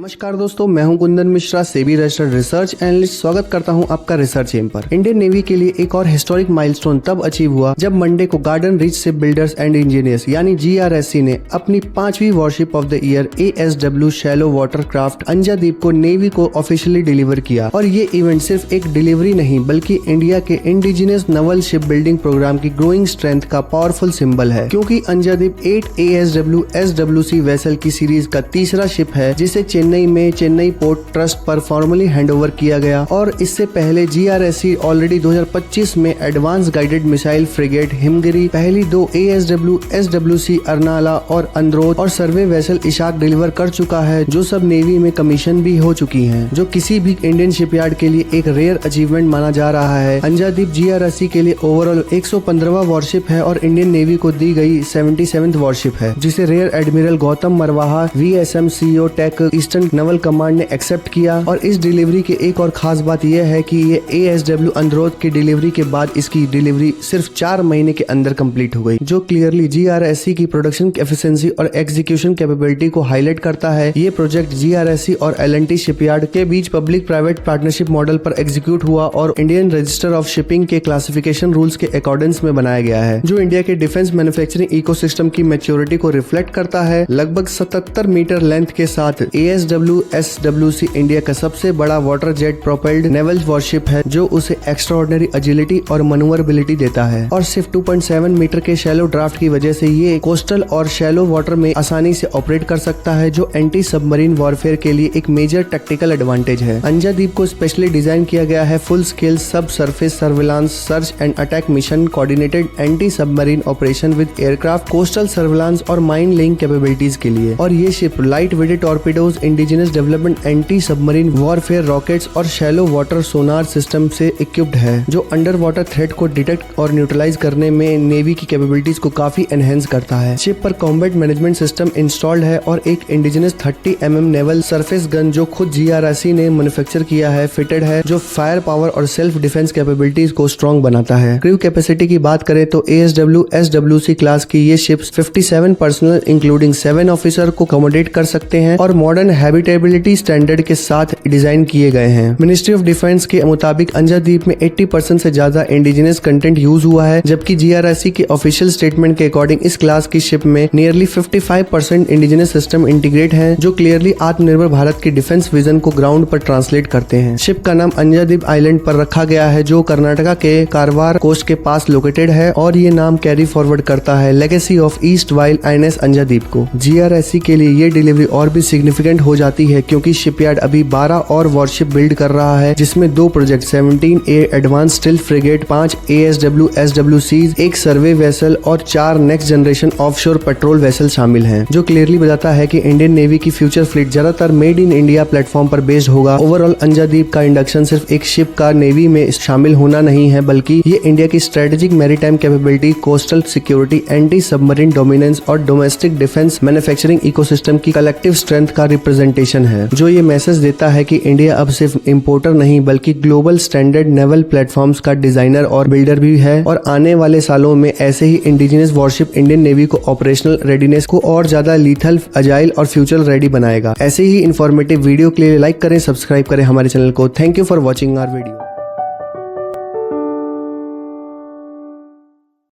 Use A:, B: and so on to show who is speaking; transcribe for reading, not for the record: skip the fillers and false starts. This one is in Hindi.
A: नमस्कार दोस्तों, मैं हूं Kundan Mishra, SEBI registered research analyst. स्वागत करता हूं आपका रिसर्च एम पर। इंडियन नेवी के लिए एक और हिस्टोरिक माइलस्टोन तब अचीव हुआ जब मंडे को Garden Reach shipbuilders and engineers यानी GRSC ने अपनी 5वीं warship of the year ASW shallow water craft Anjadip को नेवी को ऑफिशियली डिलीवर किया। और ये इवेंट सिर्फ एक डिलीवरी नहीं बल्कि इंडिया के indigenous naval ship building programme की ग्रोइंग स्ट्रेंथ का पावरफुल सिंबल है, क्योंकि अंजादीप 8 ASW SWC वेसल की सीरीज का तीसरा शिप है जिसे चेन्नई में चेन्नई पोर्ट ट्रस्ट पर फॉर्मली हैंडओवर किया गया। और इससे पहले GRSC ऑलरेडी 2025 में advance guided missile frigate Himgiri, पहली 2 ASW SWC अर्नाला और अंद्रोथ और सर्वे वेसल इशाक डिलीवर कर चुका है, जो सब नेवी में कमीशन भी हो चुकी हैं, जो किसी भी इंडियन शिपयार्ड के लिए एक रेयर अचीवमेंट माना जा रहा है। अंजादीप GRSC के लिए ओवरऑल 115वां वॉरशिप है और इंडियन नेवी को दी गई 77th वॉरशिप है, जिसे rear admiral Gautam Marwaha VSM CEO टेक ईस्टर्न नवल कमांड ने एक्सेप्ट किया। और इस डिलीवरी की एक और खास बात यह है कि ये ASW अंद्रोथ की डिलीवरी के बाद इसकी डिलीवरी सिर्फ 4 महीने के अंदर कंप्लीट हो गई, जो क्लियरली GRSC की प्रोडक्शन एफिशिएंसी और एग्जीक्यूशन कैपेबिलिटी को हाईलाइट करता है। ये प्रोजेक्ट GRSC और L&T शिपयार्ड के बीच पब्लिक प्राइवेट पार्टनरशिप मॉडल पर एग्जीक्यूट हुआ और इंडियन रजिस्टर ऑफ शिपिंग के क्लासिफिकेशन रूल्स के अकॉर्डेंस में बनाया गया है, जो इंडिया के डिफेंस मैन्युफैक्चरिंग इकोसिस्टम की मैच्योरिटी को रिफ्लेक्ट करता है। लगभग 77 मीटर लेंथ के साथ ASW SWC इंडिया का सबसे बड़ा water jet propelled naval worship है, जो उसे एक्स्ट्राऑर्डिनरी एजिलिटी और मनूवरेबिलिटी देता है। और सिर्फ 2.7 मीटर के शैलो ड्राफ्ट की वजह से ये कोस्टल और शैलो वाटर में आसानी से ऑपरेट कर सकता है, जो एंटी सबमरीन वॉरफेयर के लिए एक मेजर टैक्टिकल एडवांटेज है। अंजादीप को स्पेशली डिजाइन किया गया है full scale sub surface surveillance search and attack mission coordinated anti submarine operation with aircraft, coastal surveillance और माइन लेइंग कैपेबिलिटीज के लिए। और ये ship light weighted torpedoes, indigenous development anti submarine warfare rockets और शैलो वाटर सोनार सिस्टम से इक्विप्ड है, जो अंडर वाटर थ्रेट को डिटेक्ट और न्यूट्रलाइज करने में नेवी की कैपेबिलिटीज को काफी एनहेंस करता है। शिप पर कॉम्बैट मैनेजमेंट सिस्टम इंस्टॉल्ड है और एक indigenous 30 mm naval surface gun जो खुद GRSC ने मैन्युफैक्चर किया है फिटेड है, जो फायर पावर और सेल्फ डिफेंस कैपेबिलिटीज को स्ट्रॉन्ग बनाता है। क्रू कैपेसिटी की बात करें तो ASW SWC क्लास की ये शिप्स 57 पर्सनल इंक्लूडिंग 7 ऑफिसर को अकोमोडेट कर सकते हैं और मॉडर्न हैबिटेबिलिटी स्टैंडर्ड के साथ डिजाइन किए गए हैं। मिनिस्ट्री ऑफ डिफेंस के मुताबिक अंजादीप में 80% से ज्यादा इंडिजिनस कंटेंट यूज हुआ है, जबकि GRSC के ऑफिशियल स्टेटमेंट के अकॉर्डिंग इस क्लास की शिप में नियरली 55% इंडिजिनस सिस्टम इंटीग्रेट है, जो क्लियरली आत्मनिर्भर भारत के डिफेंस विजन को ग्राउंड पर ट्रांसलेट करते हैं। शिप का नाम अंजादीप आइलैंड पर रखा गया है, जो कर्नाटका के कारवार कोस्ट के पास लोकेटेड है, और ये नाम कैरी फॉरवर्ड करता है legacy of east while INS अंजादीप को। GRSC के लिए ये डिलीवरी और भी सिग्निफिकेंट हो जाती है, क्योंकि शिपयार्ड अभी 12 और वॉरशिप बिल्ड कर रहा है, जिसमें 2 project 17A advance stealth frigate, 5 ASW SWCs, एक सर्वे वेसल और 4 next generation offshore patrol vessel शामिल हैं, जो क्लियरली बताता है कि इंडियन नेवी की फ्यूचर फ्लीट ज्यादातर मेड इन इंडिया प्लेटफॉर्म पर बेस्ड होगा। ओवरऑल अंजादीप का इंडक्शन सिर्फ एक शिप का नेवी में शामिल होना नहीं है, बल्कि ये इंडिया की strategic maritime capability, coastal security, anti submarine dominance और डोमेस्टिक डिफेंस मैन्युफैक्चरिंग इकोसिस्टम की कलेक्टिव स्ट्रेंथ का रिप्रेजेंटेशन है, जो ये मैसेज देता है कि इंडिया अब सिर्फ इंपोर्टर नहीं बल्कि ग्लोबल स्टैंडर्ड नेवल प्लेटफॉर्म्स का डिजाइनर और बिल्डर भी है। और आने वाले सालों में ऐसे ही इंडिजिनस वॉरशिप इंडियन नेवी को ऑपरेशनल रेडीनेस को और ज्यादा लीथल, अजाइल और फ्यूचर रेडी बनाएगा। ऐसे ही इंफॉर्मेटिव वीडियो के लिए लाइक करें, सब्सक्राइब करें हमारे चैनल को। Thank you for watching our video.